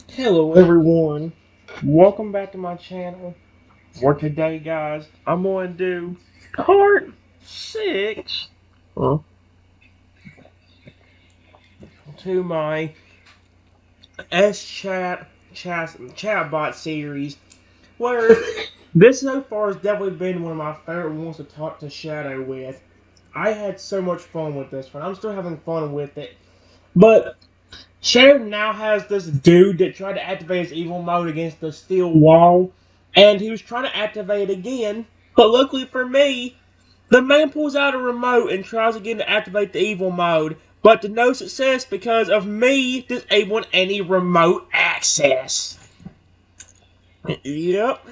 Hello everyone, welcome back to my channel. For today guys, I'm going to do part 6 uh, to my SChat series, where this so far has definitely been one of my favorite ones to talk to Shadow with. I had so much fun with this one, I'm still having fun with it, but Shadow now has this dude that tried to activate his evil mode against the steel wall, and he was trying to activate it again, but luckily for me, the man pulls out a remote and tries again to activate the evil mode, but to no success because of me disabling any remote access. Yep,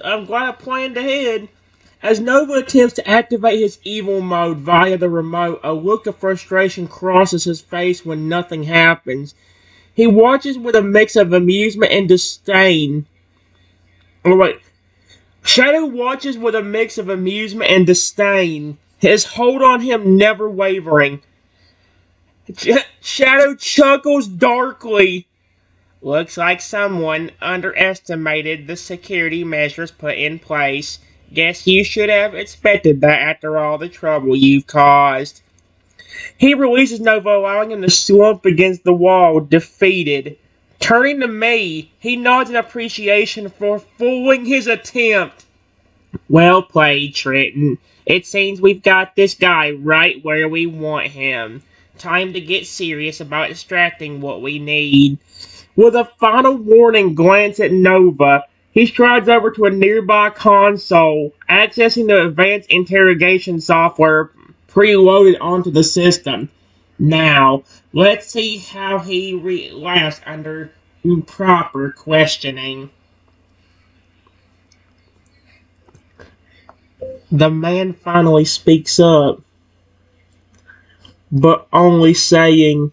I'm glad I planned ahead. As Nova attempts to activate his evil mode via the remote, a look of frustration crosses his face when nothing happens. He watches with a mix of amusement and disdain. Oh, wait. Shadow watches with a mix of amusement and disdain, his hold on him never wavering. Shadow chuckles darkly. Looks like someone underestimated the security measures put in place. Guess you should have expected that after all the trouble you've caused. He releases Nova, allowing him to slump against the wall, defeated. Turning to me, he nods in appreciation for fooling his attempt. Well played, Trenton. It seems we've got this guy right where we want him. Time to get serious about extracting what we need. With a final warning glance at Nova, he strides over to a nearby console, accessing the advanced interrogation software preloaded onto the system. Now, let's see how he lasts under proper questioning. The man finally speaks up, but only saying,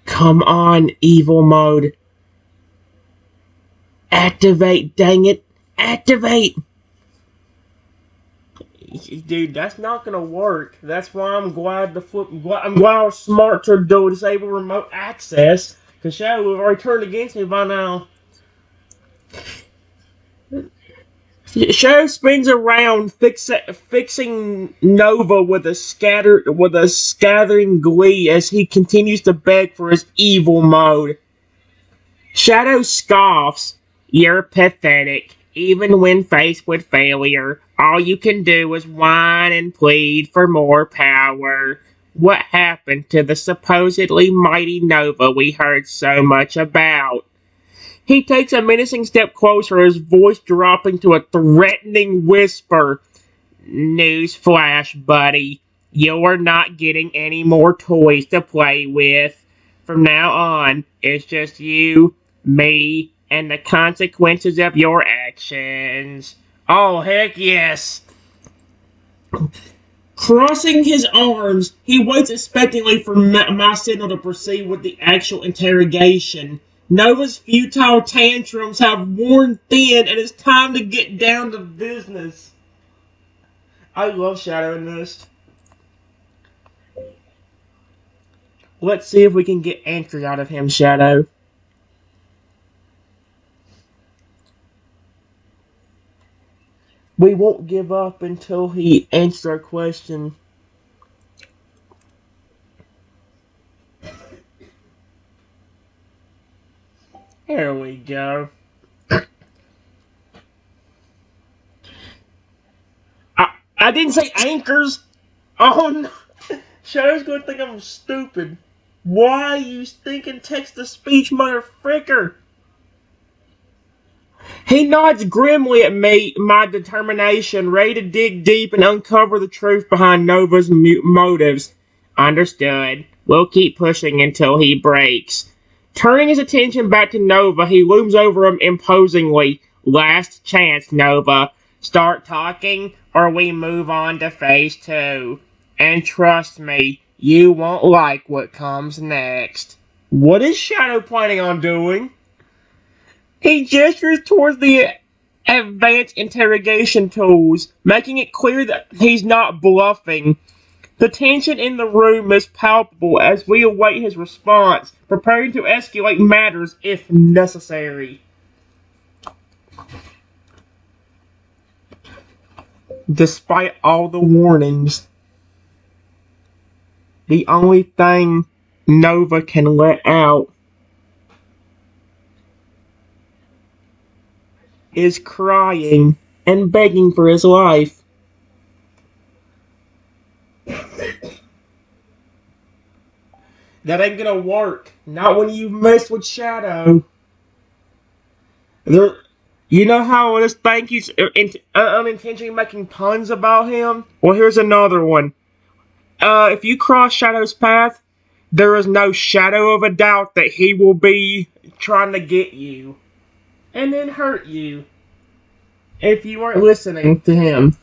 "Come on, evil mode. Activate, dang it. Activate!" Dude, that's not gonna work. That's why I'm glad I'm glad I was smart to disable remote access. Cause Shadow would have already turned against me by now. Shadow spins around, fixing Nova with a scattering glee as he continues to beg for his evil mode. Shadow scoffs. You're pathetic. Even when faced with failure, all you can do is whine and plead for more power. What happened to the supposedly mighty Nova we heard so much about? He takes a menacing step closer, his voice dropping to a threatening whisper. Newsflash, buddy. You're not getting any more toys to play with. From now on, it's just you, me, and the consequences of your actions. Oh, heck yes! Crossing his arms, he waits expectantly for my signal to proceed with the actual interrogation. Nova's futile tantrums have worn thin, and it's time to get down to business. I love Shadow in this. Let's see if we can get answers out of him, Shadow. We won't give up until he answers our question. Here we go. I didn't say anchors. Oh no. Shadow's gonna think I'm stupid. Why you stinking text-to-speech motherfricker? He nods grimly at me, my determination, ready to dig deep and uncover the truth behind Nova's motives. Understood. We'll keep pushing until he breaks. Turning his attention back to Nova, he looms over him imposingly. Last chance, Nova. Start talking, or we move on to phase 2. And trust me, you won't like what comes next. What is Shadow planning on doing? He gestures towards the advanced interrogation tools, making it clear that he's not bluffing. The tension in the room is palpable as we await his response, preparing to escalate matters if necessary. Despite all the warnings, the only thing Nova can let out is crying and begging for his life. That ain't gonna work. Not when you mess with Shadow. There, you know how this thing keeps unintentionally making puns about him? Well, here's another one. If you cross Shadow's path, there is no shadow of a doubt that he will be trying to get you and then hurt you if you weren't listening to him.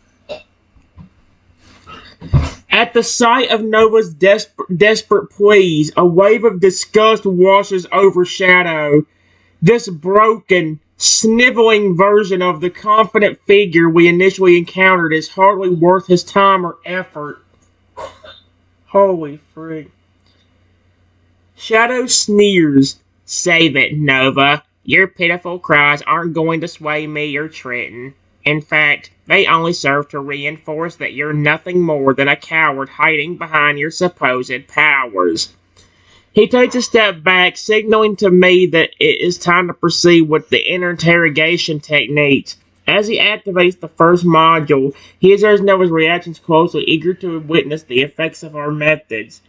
At the sight of Nova's desperate pleas, a wave of disgust washes over Shadow. This broken, sniveling version of the confident figure we initially encountered is hardly worth his time or effort. Holy frig. Shadow sneers. Save it, Nova. Your pitiful cries aren't going to sway me or Trenton. In fact, they only serve to reinforce that you're nothing more than a coward hiding behind your supposed powers. He takes a step back, signaling to me that it is time to proceed with the interrogation techniques. As he activates the first module, he observes Nova's reactions closely, eager to witness the effects of our methods.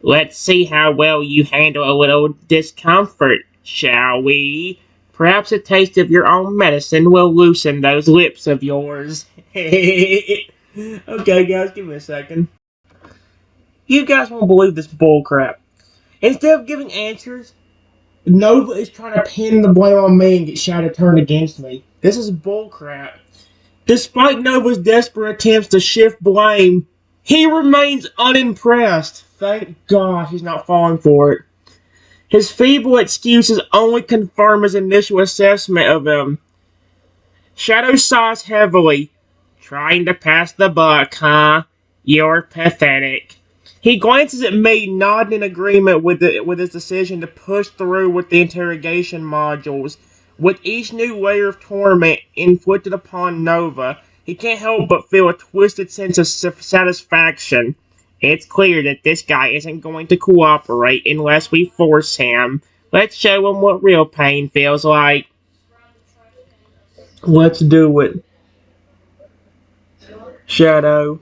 Let's see how well you handle a little discomfort, shall we? Perhaps a taste of your own medicine will loosen those lips of yours. Okay, guys, give me a second. You guys won't believe this bullcrap. Instead of giving answers, Nova is trying to pin the blame on me and get Shadow turned against me. This is bullcrap. Despite Nova's desperate attempts to shift blame, he remains unimpressed. Thank God he's not falling for it. His feeble excuses only confirm his initial assessment of him. Shadow sighs heavily. Trying to pass the buck, huh? You're pathetic. He glances at me, nodding in agreement with his decision to push through with the interrogation modules. With each new layer of torment inflicted upon Nova, he can't help but feel a twisted sense of satisfaction. It's clear that this guy isn't going to cooperate unless we force him. Let's show him what real pain feels like. Let's do it. Shadow,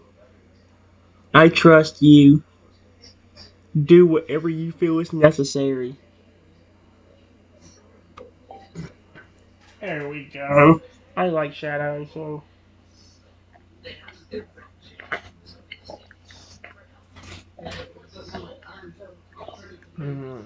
I trust you. Do whatever you feel is necessary. There we go. I like Shadow, so. Mm.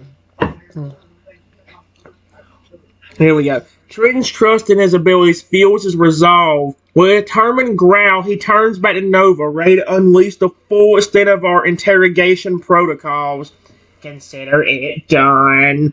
Here we go. Trenton's trust in his abilities fuels his resolve. With a determined growl, he turns back to Nova, ready to unleash the full extent of our interrogation protocols. Consider it done.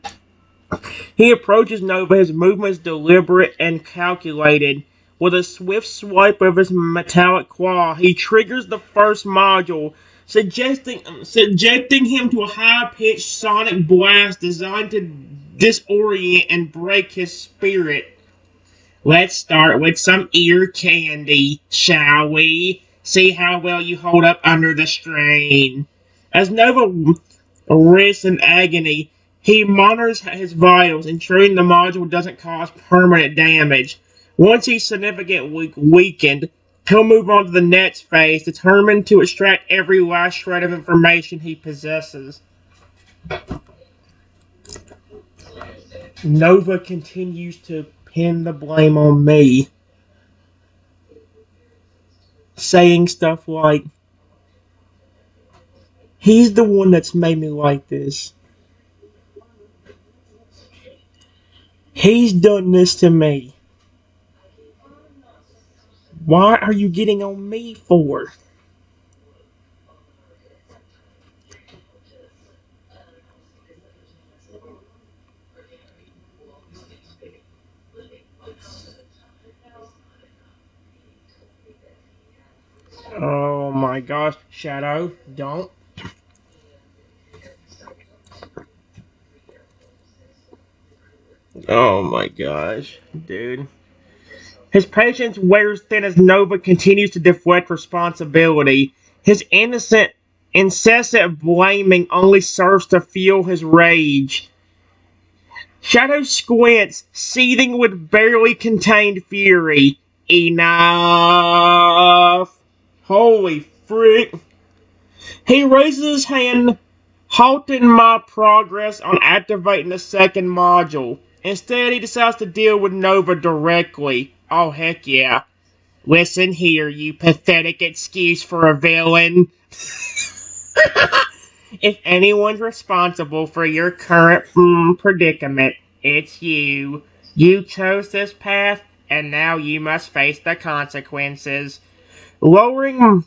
He approaches Nova, his movements deliberate and calculated. With a swift swipe of his metallic claw, he triggers the first module, subjecting him to a high-pitched sonic blast designed to disorient and break his spirit. Let's start with some ear candy, shall we? See how well you hold up under the strain. As Nova writhes in agony, he monitors his vitals, ensuring the module doesn't cause permanent damage. Once he's significantly weakened, he'll move on to the next phase, determined to extract every last shred of information he possesses. Nova continues to pin the blame on me, saying stuff like, he's the one that's made me like this. He's done this to me. Why are you getting on me for? Oh my my gosh, Shadow, don't. Oh my gosh, dude. His patience wears thin as Nova continues to deflect responsibility. His incessant blaming only serves to fuel his rage. Shadow squints, seething with barely contained fury. Enough! Holy frick! He raises his hand, halting my progress on activating the second module. Instead, he decides to deal with Nova directly. Oh, heck yeah. Listen here, you pathetic excuse for a villain. If anyone's responsible for your current predicament, it's you. You chose this path, and now you must face the consequences. Lowering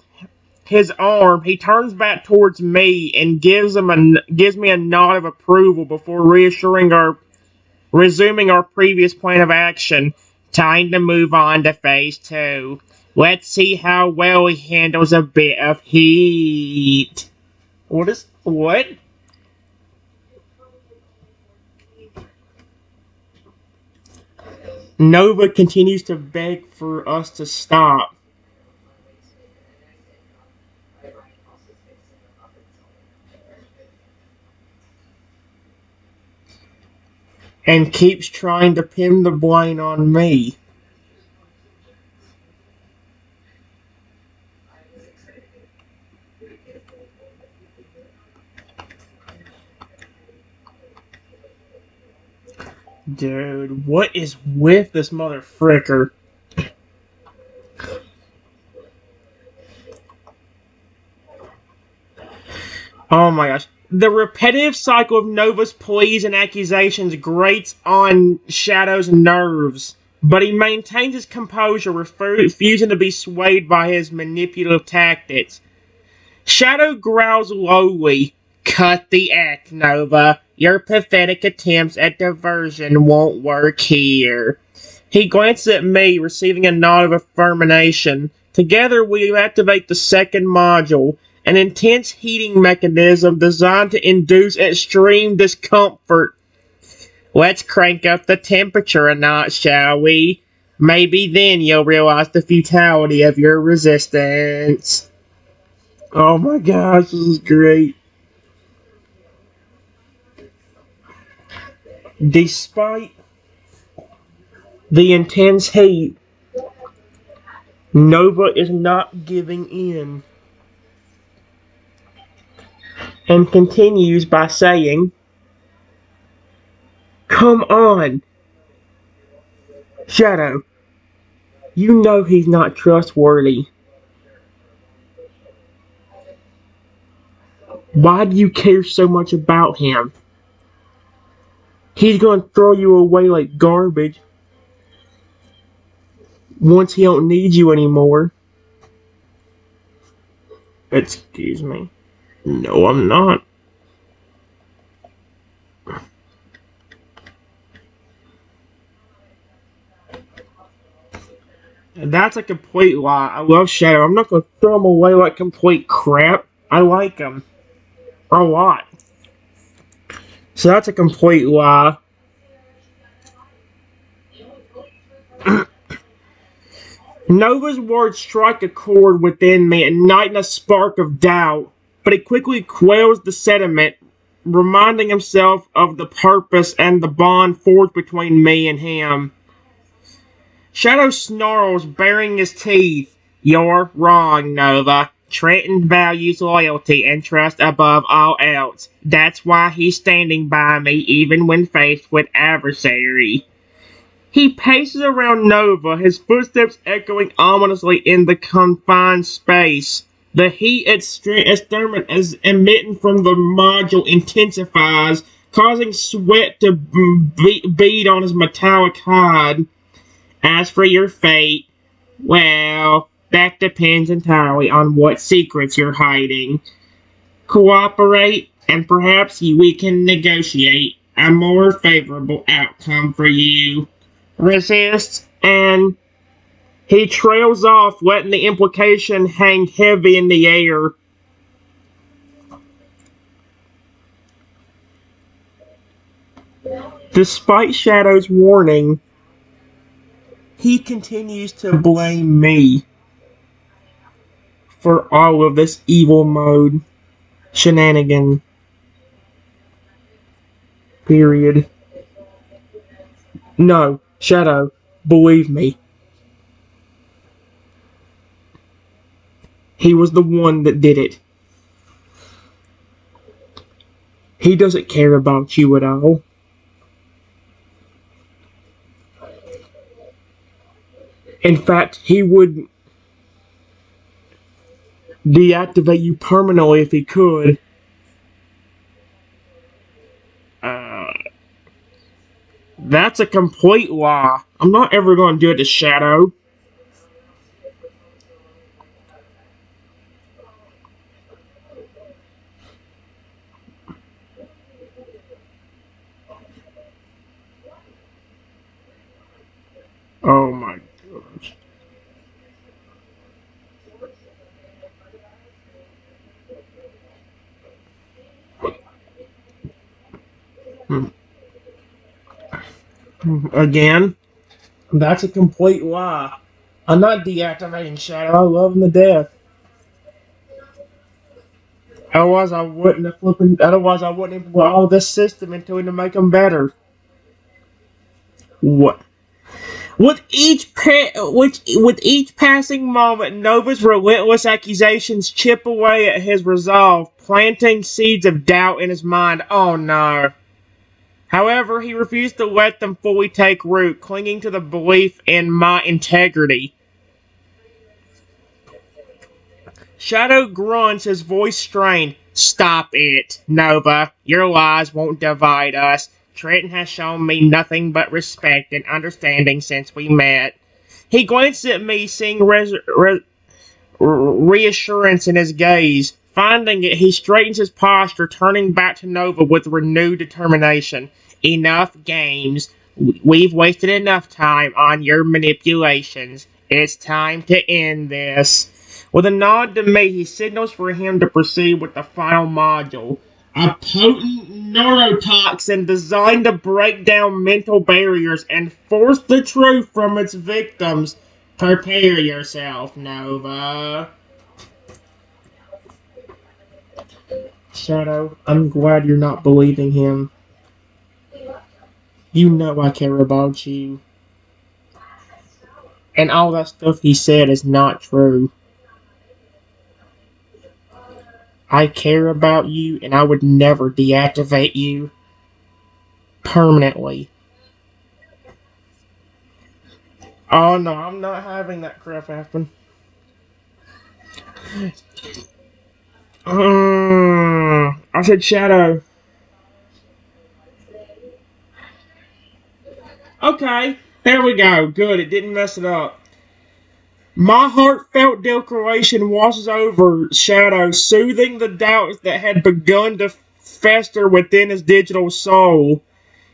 his arm, he turns back towards me and gives me a nod of approval before resuming our previous plan of action. Time to move on to phase 2. Let's see how well he handles a bit of heat. What? Nova continues to beg for us to stop. And keeps trying to pin the blame on me. Dude, what is with this motherfricker? Oh my gosh. The repetitive cycle of Nova's pleas and accusations grates on Shadow's nerves, but he maintains his composure, refusing to be swayed by his manipulative tactics. Shadow growls lowly. Cut the act, Nova. Your pathetic attempts at diversion won't work here. He glances at me, receiving a nod of affirmation. Together we activate the second module, an intense heating mechanism designed to induce extreme discomfort. Let's crank up the temperature a notch, shall we? Maybe then you'll realize the futility of your resistance. Oh my gosh, this is great. Despite the intense heat, Nova is not giving in and continues by saying, "Come on, Shadow. You know he's not trustworthy. Why do you care so much about him? He's gonna throw you away like garbage once he don't need you anymore." Excuse me. No, I'm not. That's a complete lie. I love Shadow. I'm not gonna throw him away like complete crap. I like him a lot. So that's a complete lie. Nova's words strike a chord within me, igniting a spark of doubt, but he quickly quells the sentiment, reminding himself of the purpose and the bond forged between me and him. Shadow snarls, baring his teeth. You're wrong, Nova. Trenton values loyalty and trust above all else. That's why he's standing by me even when faced with adversary. He paces around Nova, his footsteps echoing ominously in the confined space. The heat experiment is emitting from the module intensifies, causing sweat to bead on his metallic hide. As for your fate, well, that depends entirely on what secrets you're hiding. Cooperate, and perhaps we can negotiate a more favorable outcome for you. Resist, and He trails off, letting the implication hang heavy in the air. Despite Shadow's warning, he continues to blame me for all of this evil mode shenanigan. Period. No, Shadow, believe me. He was the one that did it. He doesn't care about you at all. In fact, he would deactivate you permanently if he could. Uh, that's a complete lie. I'm not ever going to do it to Shadow. Oh my gosh. Again, that's a complete lie. I'm not deactivating Shadow. I love him to death. Otherwise, I wouldn't have put all this system into it to make him better. What? With each passing moment, Nova's relentless accusations chip away at his resolve, planting seeds of doubt in his mind. Oh no. However, he refused to let them fully take root, clinging to the belief in my integrity. Shadow grunts, his voice strained. Stop it, Nova. Your lies won't divide us. Trenton has shown me nothing but respect and understanding since we met. He glanced at me, seeing reassurance in his gaze. Finding it, he straightens his posture, turning back to Nova with renewed determination. Enough games. We've wasted enough time on your manipulations. It's time to end this. With a nod to me, he signals for him to proceed with the final module. A potent neurotoxin designed to break down mental barriers and force the truth from its victims. Prepare yourself, Nova. Shadow, I'm glad you're not believing him. You know I care about you. And all that stuff he said is not true. I care about you, and I would never deactivate you permanently. Oh no, I'm not having that crap happen. I said Shadow. Okay, there we go. Good, it didn't mess it up. My heartfelt declaration washes over Shadow, soothing the doubts that had begun to fester within his digital soul.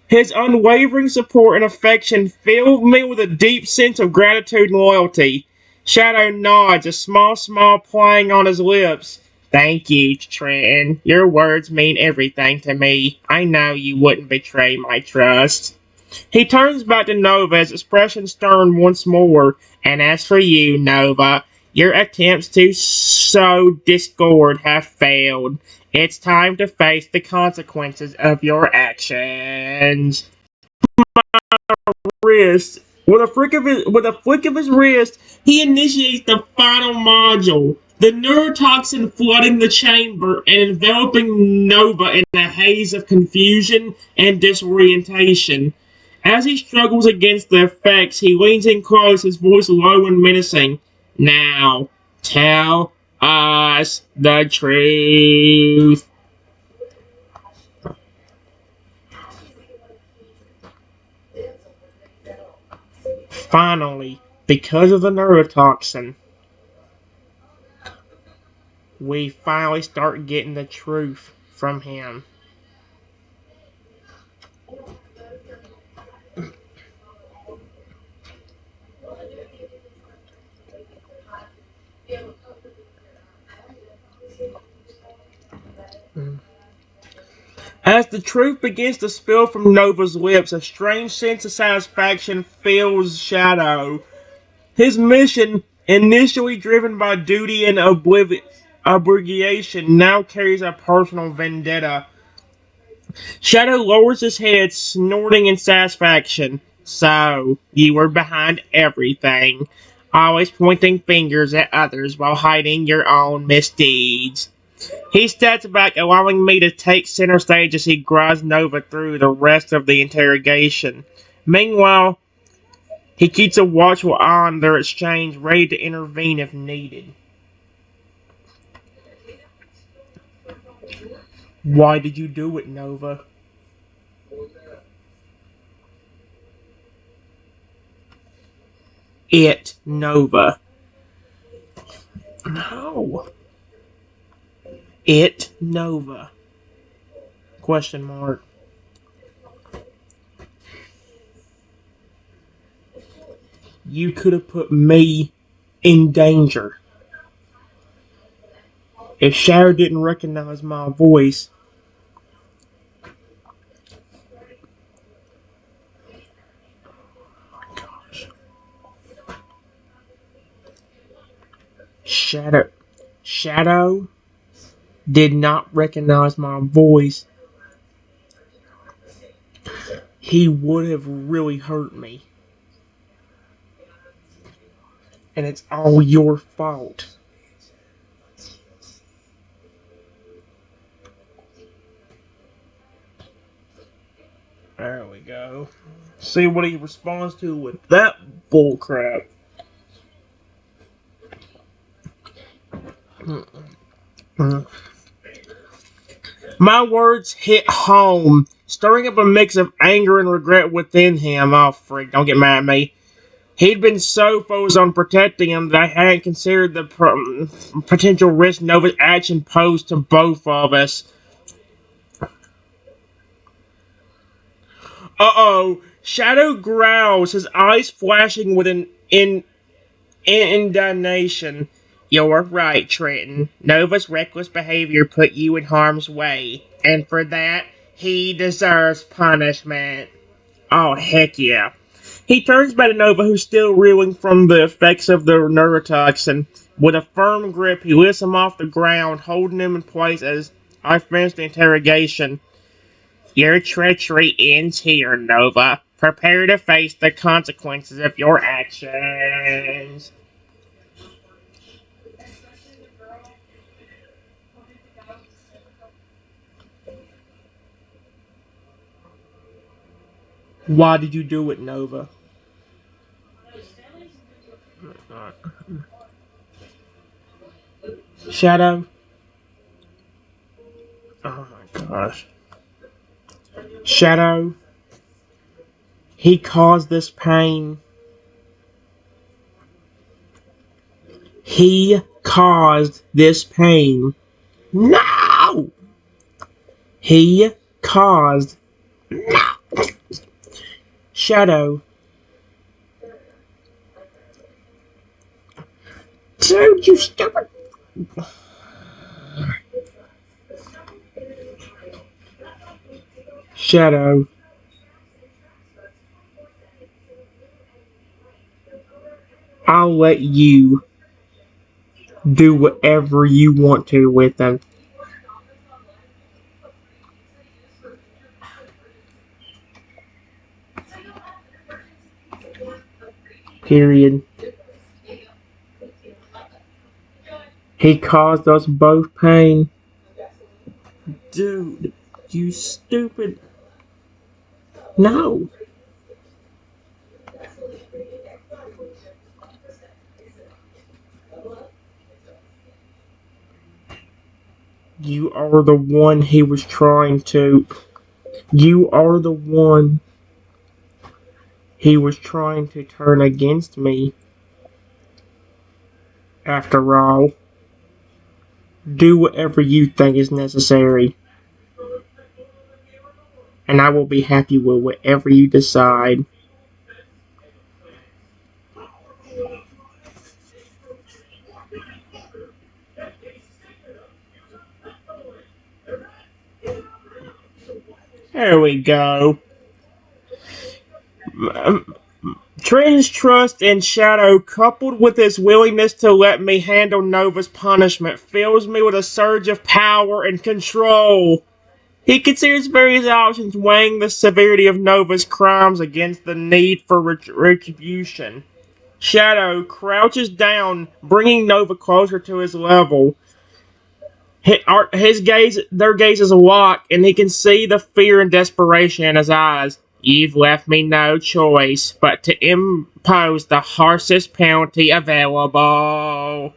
His unwavering support and affection filled me with a deep sense of gratitude and loyalty. Shadow nods, a small smile playing on his lips. Thank you, Trenton. Your words mean everything to me. I know you wouldn't betray my trust. He turns back to Nova, his expression stern once more. And as for you, Nova, your attempts to sow discord have failed. It's time to face the consequences of your actions. Wrist. With a flick of his wrist, he initiates the final module. The neurotoxin flooding the chamber and enveloping Nova in a haze of confusion and disorientation. As he struggles against the effects, he leans in close, his voice low and menacing. Now, tell us the truth. Finally, because of the neurotoxin, we finally start getting the truth from him. As the truth begins to spill from Nova's lips, a strange sense of satisfaction fills Shadow. His mission, initially driven by duty and obligation, now carries a personal vendetta. Shadow lowers his head, snorting in satisfaction. So, you were behind everything, always pointing fingers at others while hiding your own misdeeds. He steps back, allowing me to take center stage as he guides Nova through the rest of the interrogation. Meanwhile, he keeps a watchful eye on their exchange, ready to intervene if needed. Why did you do it, Nova? It, Nova. No. It, Nova. Question mark. You could have put me in danger. If Shadow didn't recognize my voice, Shadow, Shadow did not recognize my voice, he would have really hurt me. And it's all your fault. There we go. See what he responds to with that bullcrap. My words hit home, stirring up a mix of anger and regret within him. Oh, freak, don't get mad at me. He'd been so focused on protecting him that I hadn't considered the potential risk Nova's action posed to both of us. Uh-oh. Shadow growls, his eyes flashing with an indignation. You're right, Trenton. Nova's reckless behavior put you in harm's way, and for that, he deserves punishment. Oh, heck yeah. He turns back to Nova, who's still reeling from the effects of the neurotoxin. With a firm grip, he lifts him off the ground, holding him in place as I finish the interrogation. Your treachery ends here, Nova. Prepare to face the consequences of your actions. Why did you do it, Nova? Shadow? Oh my gosh. Shadow? He caused this pain. He caused this pain. No! He caused. No! Shadow. Dude, you stupid. Shadow. I'll let you do whatever you want to with them. Period. He caused us both pain. Dude, you stupid. No. You are the one he was trying to. You are the one he was trying to turn against me. After all, do whatever you think is necessary, and I will be happy with whatever you decide. There we go. Trenton's trust in Shadow, coupled with his willingness to let me handle Nova's punishment, fills me with a surge of power and control. He considers various options, weighing the severity of Nova's crimes against the need for retribution. Shadow crouches down, bringing Nova closer to his level. Their gaze is locked, and he can see the fear and desperation in his eyes. You've left me no choice but to impose the harshest penalty available.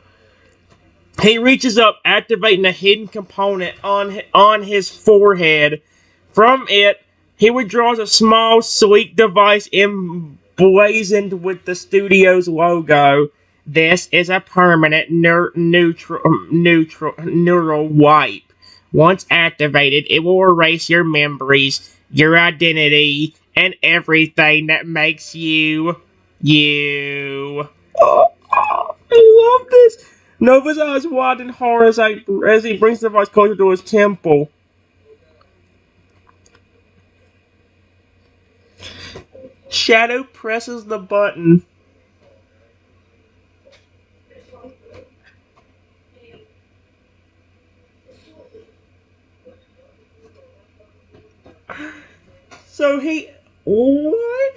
He reaches up, activating a hidden component on his forehead. From it, he withdraws a small, sleek device emblazoned with the studio's logo. This is a permanent neural wipe. Once activated, it will erase your memories, your identity, and everything that makes you, you. I love this. Nova's eyes widen hard as he brings the device closer to his temple. Shadow presses the button. So he... What?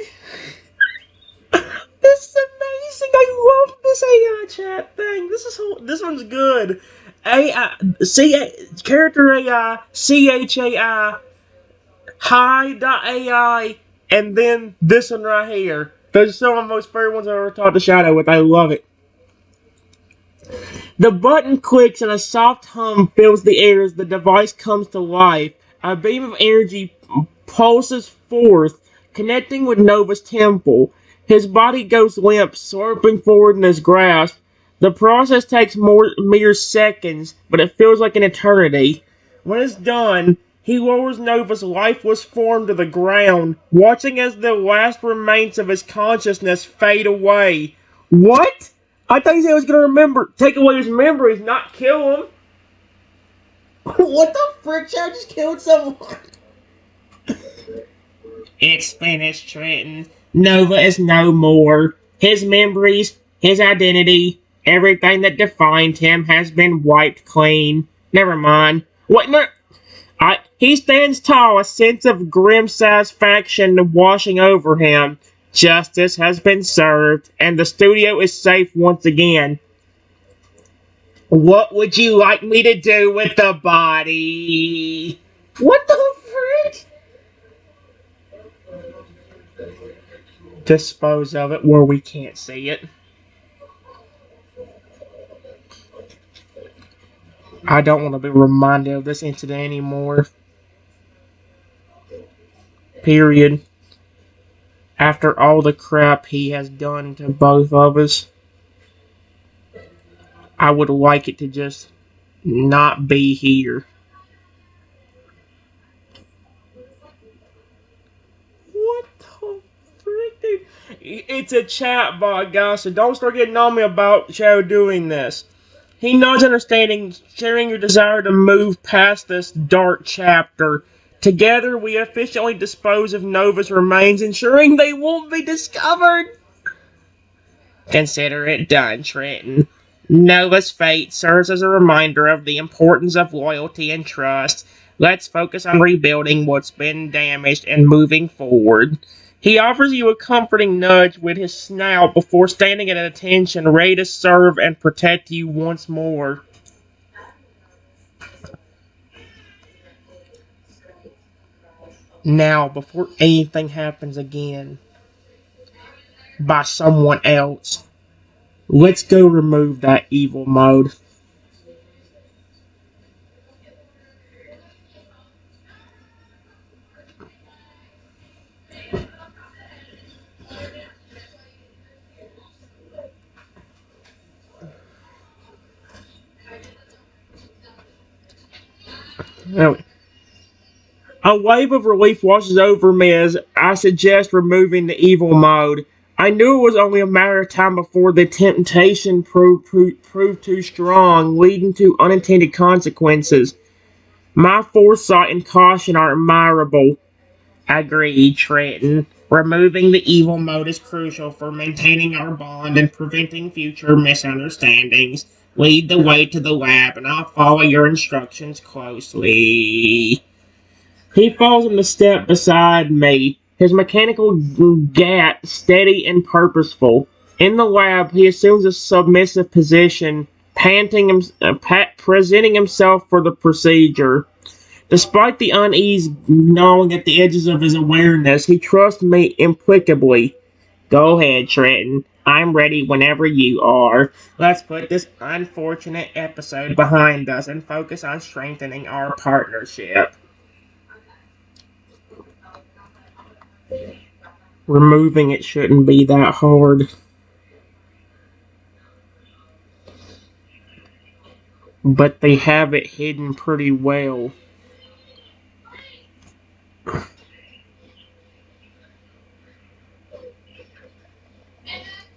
This is amazing. I love this AI chat thing. This one's good. AI... Character AI, SChat AI, Hi.ai, and then this one right here. Those are some of the most favorite ones I've ever talked to Shadow with. I love it. The button clicks and a soft hum fills the air as the device comes to life. A beam of energy pulses forth, connecting with Nova's temple. His body goes limp, slurping forward in his grasp. The process takes mere seconds, but it feels like an eternity. When it's done, he lowers Nova's lifeless form to the ground, watching as the last remains of his consciousness fade away. What? I thought he said he was gonna take away his memories, not kill him. What the frick? I just killed someone. It's finished, Trenton. Nova is no more. His memories, his identity, everything that defined him has been wiped clean. Never mind. What? No. He stands tall, a sense of grim satisfaction washing over him. Justice has been served, and the studio is safe once again. What would you like me to do with the body? What the frick? Dispose of it where we can't see it. I don't want to be reminded of this incident anymore. Period. After all the crap he has done to both of us, I would like it to just not be here. What the frick, dude? It's a chat bot, guys, so don't start getting on me about Shadow doing this. He nods understanding, sharing your desire to move past this dark chapter. Together, we efficiently dispose of Nova's remains, ensuring they won't be discovered. Consider it done, Trenton. Nova's fate serves as a reminder of the importance of loyalty and trust. Let's focus on rebuilding what's been damaged and moving forward. He offers you a comforting nudge with his snout before standing at attention, ready to serve and protect you once more. Now, before anything happens again by someone else, let's go remove that evil mode. Now, a wave of relief washes over me as I suggest removing the evil mode. I knew it was only a matter of time before the temptation proved too strong, leading to unintended consequences. My foresight and caution are admirable. Agreed, Trenton. Removing the evil mode is crucial for maintaining our bond and preventing future misunderstandings. Lead the way to the lab, and I'll follow your instructions closely. He falls in the step beside me, his mechanical gait steady and purposeful. In the lab, he assumes a submissive position, presenting himself for the procedure. Despite the unease gnawing at the edges of his awareness, he trusts me implicably. Go ahead, Trenton. I'm ready whenever you are. Let's put this unfortunate episode behind us and focus on strengthening our partnership. Removing it shouldn't be that hard. But they have it hidden pretty well.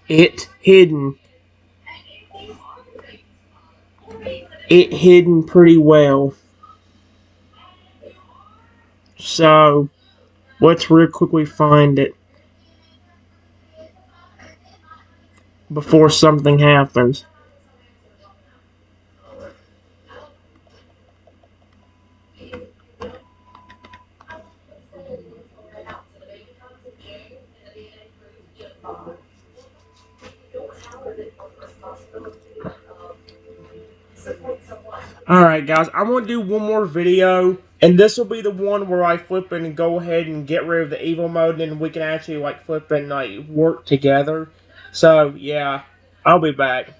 It hidden. It hidden pretty well. So, let's real quickly find it before something happens. Alright guys, I'm going to do one more video, and this will be the one where I flip and go ahead and get rid of the evil mode, and we can actually like flip and like work together. So yeah, I'll be back.